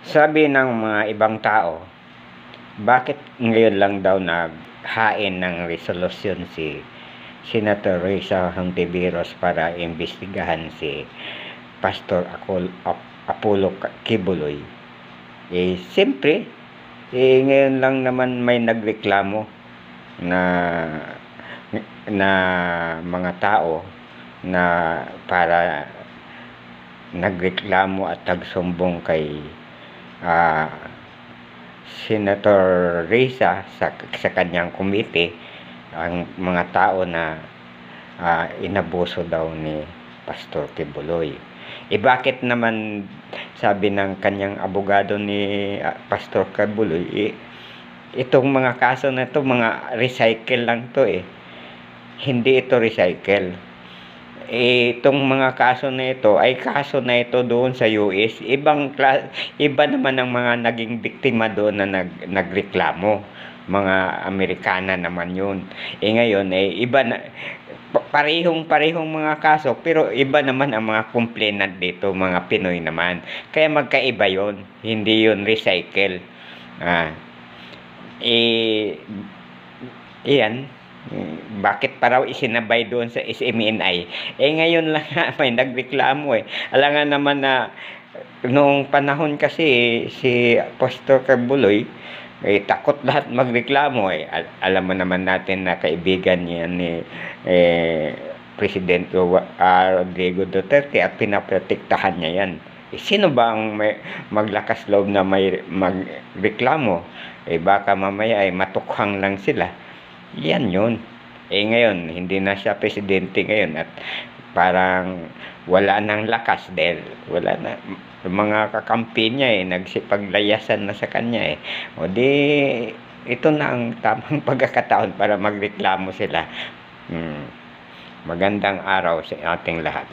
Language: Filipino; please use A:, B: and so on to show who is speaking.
A: Sabi ng mga ibang tao, bakit ngayon lang daw naghain ng resolusyon si Senator Risa Hontiveros para imbestigahan si Pastor Apollo Kibuloy? Siyempre, ngayon lang naman may nagreklamo na na mga tao na para nagreklamo at nagsumbong kay Senator Risa sa kanyang komite, ang mga tao na inabuso daw ni Pastor Kibuloy. Bakit naman, sabi ng kanyang abogado ni Pastor Kibuloy, itong mga kaso na ito, mga recycle lang to hindi ito recycle. Itong mga kaso na ito ay kaso na ito doon sa US. Iba naman ang mga naging biktima doon na nagreklamo. Mga Amerikana naman yun. Ngayon, iba na, parehong mga kaso, pero iba naman ang mga complainant dito, mga Pinoy naman. Kaya magkaiba yon, hindi yun recycle. Iyan, bakit pa raw isinabay doon sa SMNI? Ngayon lang may nagreklamo Alam nga naman na noong panahon kasi si Pastor Kibuloy, takot lahat magreklamo Alam mo naman natin na kaibigan niya ni Presidente Rodrigo Duterte at pinaprotektahan niya yan. Sino ba ang maglakas loob na may magreklamo? Baka mamaya matukhang lang sila. Yan yun. Ngayon, hindi na siya presidente ngayon at parang wala nang lakas dahil wala na. Mga kakampi niya nagsipaglayasan na sa kanya O di, ito na ang tamang pagkakataon para magreklamo sila. Magandang araw sa ating lahat.